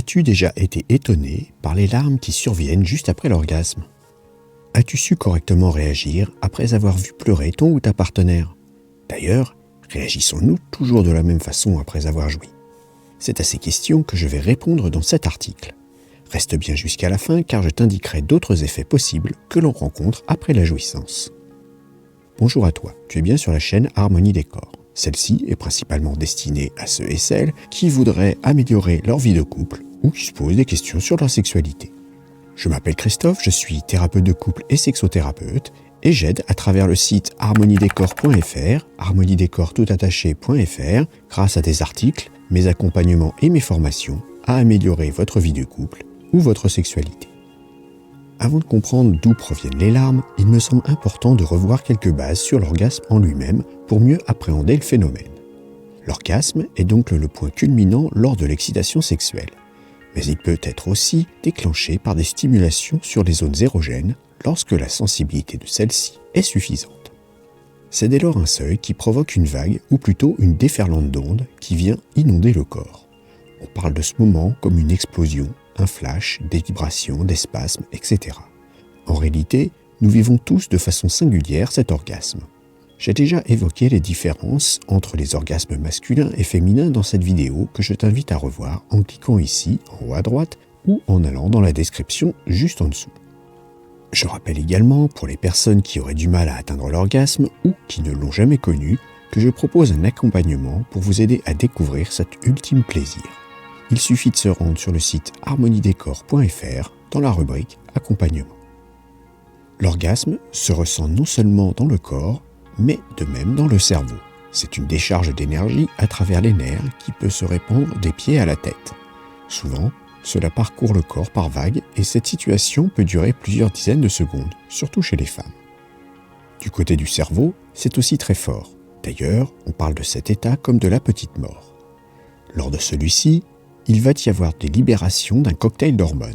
As-tu déjà été étonné par les larmes qui surviennent juste après l'orgasme ? As-tu su correctement réagir après avoir vu pleurer ton ou ta partenaire ? D'ailleurs, réagissons-nous toujours de la même façon après avoir joui ? C'est à ces questions que je vais répondre dans cet article. Reste bien jusqu'à la fin car je t'indiquerai d'autres effets possibles que l'on rencontre après la jouissance. Bonjour à toi, tu es bien sur la chaîne Harmonie Décor. Celle-ci est principalement destinée à ceux et celles qui voudraient améliorer leur vie de couple ou qui se posent des questions sur leur sexualité. Je m'appelle Christophe, je suis thérapeute de couple et sexothérapeute et j'aide à travers le site harmoniedécor.fr, harmoniedécor.fr, grâce à des articles, mes accompagnements et mes formations, à améliorer votre vie de couple ou votre sexualité. Avant de comprendre d'où proviennent les larmes, il me semble important de revoir quelques bases sur l'orgasme en lui-même pour mieux appréhender le phénomène. L'orgasme est donc le point culminant lors de l'excitation sexuelle, mais il peut être aussi déclenché par des stimulations sur les zones érogènes lorsque la sensibilité de celle-ci est suffisante. C'est dès lors un seuil qui provoque une vague ou plutôt une déferlante d'ondes qui vient inonder le corps. On parle de ce moment comme une explosion, un flash, des vibrations, des spasmes, etc. En réalité, nous vivons tous de façon singulière cet orgasme. J'ai déjà évoqué les différences entre les orgasmes masculins et féminins dans cette vidéo que je t'invite à revoir en cliquant ici, en haut à droite, ou en allant dans la description juste en dessous. Je rappelle également, pour les personnes qui auraient du mal à atteindre l'orgasme ou qui ne l'ont jamais connu, que je propose un accompagnement pour vous aider à découvrir cet ultime plaisir. Il suffit de se rendre sur le site harmoniedécor.fr dans la rubrique « Accompagnement ». L'orgasme se ressent non seulement dans le corps, mais de même dans le cerveau. C'est une décharge d'énergie à travers les nerfs qui peut se répandre des pieds à la tête. Souvent, cela parcourt le corps par vagues et cette situation peut durer plusieurs dizaines de secondes, surtout chez les femmes. Du côté du cerveau, c'est aussi très fort. D'ailleurs, on parle de cet état comme de la petite mort. Lors de celui-ci, il va y avoir des libérations d'un cocktail d'hormones.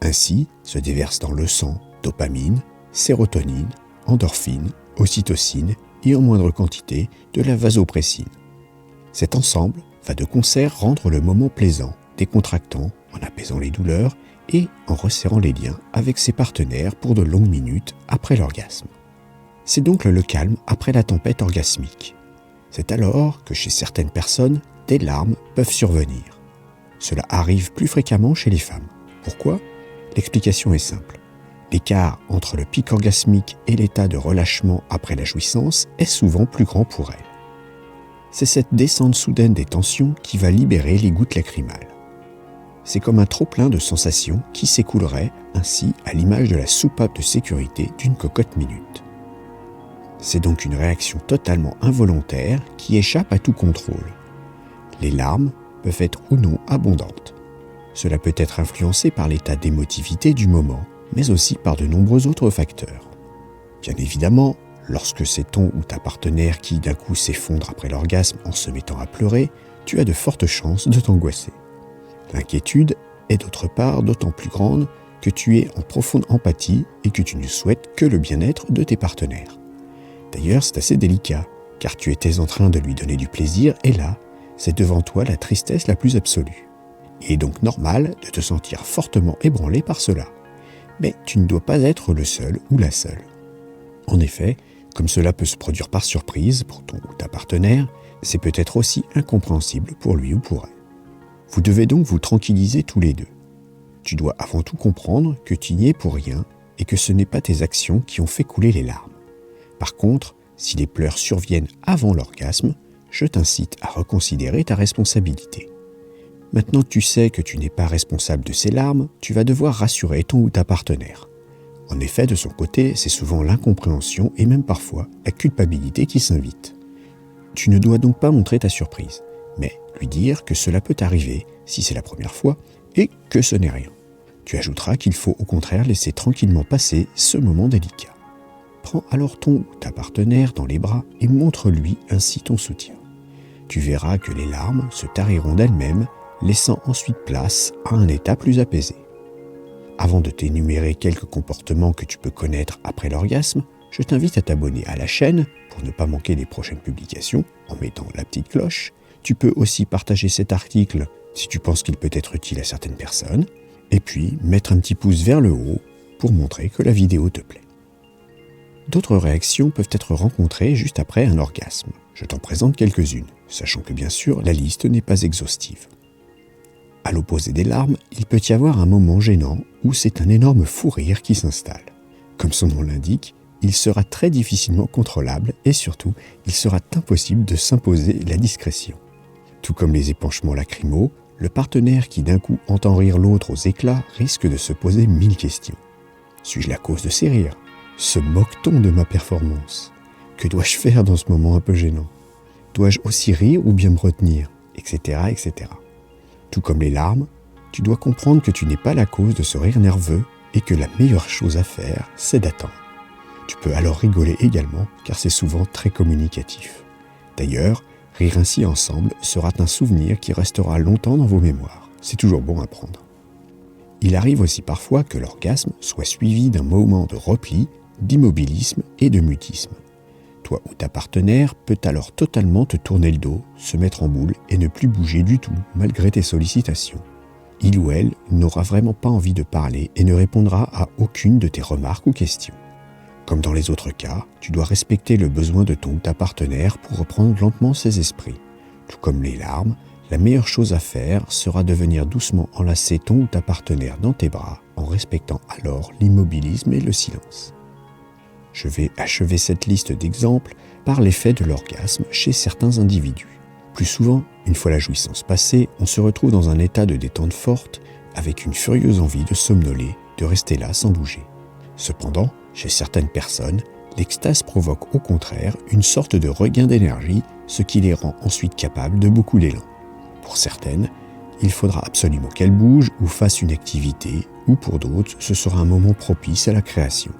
Ainsi, se déversent dans le sang dopamine, sérotonine, endorphine, ocytocine et en moindre quantité de la vasopressine. Cet ensemble va de concert rendre le moment plaisant, décontractant, en apaisant les douleurs et en resserrant les liens avec ses partenaires pour de longues minutes après l'orgasme. C'est donc le calme après la tempête orgasmique. C'est alors que chez certaines personnes, des larmes peuvent survenir. Cela arrive plus fréquemment chez les femmes. Pourquoi ? L'explication est simple. L'écart entre le pic orgasmique et l'état de relâchement après la jouissance est souvent plus grand pour elles. C'est cette descente soudaine des tensions qui va libérer les gouttes lacrymales. C'est comme un trop-plein de sensations qui s'écoulerait ainsi à l'image de la soupape de sécurité d'une cocotte minute. C'est donc une réaction totalement involontaire qui échappe à tout contrôle. Les larmes peuvent être ou non abondantes. Cela peut être influencé par l'état d'émotivité du moment, mais aussi par de nombreux autres facteurs. Bien évidemment, lorsque c'est ton ou ta partenaire qui d'un coup s'effondre après l'orgasme en se mettant à pleurer, tu as de fortes chances de t'angoisser. L'inquiétude est d'autre part d'autant plus grande que tu es en profonde empathie et que tu ne souhaites que le bien-être de tes partenaires. D'ailleurs, c'est assez délicat, car tu étais en train de lui donner du plaisir et là, c'est devant toi la tristesse la plus absolue. Il est donc normal de te sentir fortement ébranlé par cela. Mais tu ne dois pas être le seul ou la seule. En effet, comme cela peut se produire par surprise pour ton ou ta partenaire, c'est peut-être aussi incompréhensible pour lui ou pour elle. Vous devez donc vous tranquilliser tous les deux. Tu dois avant tout comprendre que tu n'y es pour rien et que ce n'est pas tes actions qui ont fait couler les larmes. Par contre, si les pleurs surviennent avant l'orgasme, je t'incite à reconsidérer ta responsabilité. Maintenant que tu sais que tu n'es pas responsable de ces larmes, tu vas devoir rassurer ton ou ta partenaire. En effet, de son côté, c'est souvent l'incompréhension et même parfois la culpabilité qui s'invite. Tu ne dois donc pas montrer ta surprise, mais lui dire que cela peut arriver si c'est la première fois et que ce n'est rien. Tu ajouteras qu'il faut au contraire laisser tranquillement passer ce moment délicat. Prends alors ton ou ta partenaire dans les bras et montre-lui ainsi ton soutien. Tu verras que les larmes se tariront d'elles-mêmes, laissant ensuite place à un état plus apaisé. Avant de t'énumérer quelques comportements que tu peux connaître après l'orgasme, je t'invite à t'abonner à la chaîne pour ne pas manquer les prochaines publications en mettant la petite cloche. Tu peux aussi partager cet article si tu penses qu'il peut être utile à certaines personnes, et puis mettre un petit pouce vers le haut pour montrer que la vidéo te plaît. D'autres réactions peuvent être rencontrées juste après un orgasme. Je t'en présente quelques-unes, sachant que bien sûr, la liste n'est pas exhaustive. À l'opposé des larmes, il peut y avoir un moment gênant où c'est un énorme fou rire qui s'installe. Comme son nom l'indique, il sera très difficilement contrôlable et surtout, il sera impossible de s'imposer la discrétion. Tout comme les épanchements lacrymaux, le partenaire qui d'un coup entend rire l'autre aux éclats risque de se poser 1000 questions. Suis-je la cause de ces rires ? Se moque-t-on de ma performance ? Que dois-je faire dans ce moment un peu gênant ? Dois-je aussi rire ou bien me retenir ? Etc., etc. Tout comme les larmes, tu dois comprendre que tu n'es pas la cause de ce rire nerveux et que la meilleure chose à faire, c'est d'attendre. Tu peux alors rigoler également, car c'est souvent très communicatif. D'ailleurs, rire ainsi ensemble sera un souvenir qui restera longtemps dans vos mémoires. C'est toujours bon à prendre. Il arrive aussi parfois que l'orgasme soit suivi d'un moment de repli, d'immobilisme et de mutisme. Toi ou ta partenaire peut alors totalement te tourner le dos, se mettre en boule et ne plus bouger du tout malgré tes sollicitations. Il ou elle n'aura vraiment pas envie de parler et ne répondra à aucune de tes remarques ou questions. Comme dans les autres cas, tu dois respecter le besoin de ton ou ta partenaire pour reprendre lentement ses esprits. Tout comme les larmes, la meilleure chose à faire sera de venir doucement enlacer ton ou ta partenaire dans tes bras en respectant alors l'immobilisme et le silence. Je vais achever cette liste d'exemples par l'effet de l'orgasme chez certains individus. Plus souvent, une fois la jouissance passée, on se retrouve dans un état de détente forte avec une furieuse envie de somnoler, de rester là sans bouger. Cependant, chez certaines personnes, l'extase provoque au contraire une sorte de regain d'énergie, ce qui les rend ensuite capables de beaucoup d'élan. Pour certaines, il faudra absolument qu'elles bougent ou fassent une activité, ou pour d'autres, ce sera un moment propice à la création.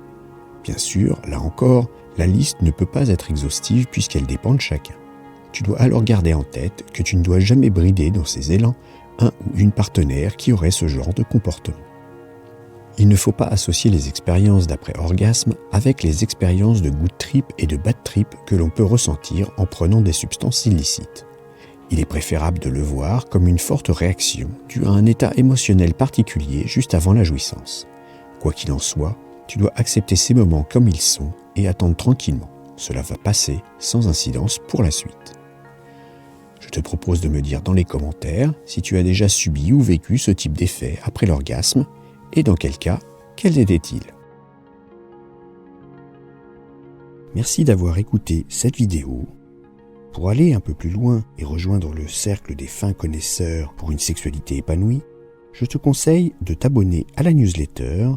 Bien sûr, là encore, la liste ne peut pas être exhaustive puisqu'elle dépend de chacun. Tu dois alors garder en tête que tu ne dois jamais brider dans ces élans un ou une partenaire qui aurait ce genre de comportement. Il ne faut pas associer les expériences d'après-orgasme avec les expériences de good trip et de bad trip que l'on peut ressentir en prenant des substances illicites. Il est préférable de le voir comme une forte réaction due à un état émotionnel particulier juste avant la jouissance. Quoi qu'il en soit, tu dois accepter ces moments comme ils sont et attendre tranquillement. Cela va passer sans incidence pour la suite. Je te propose de me dire dans les commentaires si tu as déjà subi ou vécu ce type d'effet après l'orgasme et dans quel cas, quels étaient-ils ? Merci d'avoir écouté cette vidéo. Pour aller un peu plus loin et rejoindre le cercle des fins connaisseurs pour une sexualité épanouie, je te conseille de t'abonner à la newsletter.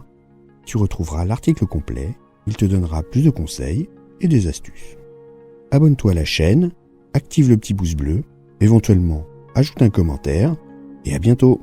Tu retrouveras l'article complet, il te donnera plus de conseils et des astuces. Abonne-toi à la chaîne, active le petit pouce bleu, éventuellement ajoute un commentaire et à bientôt.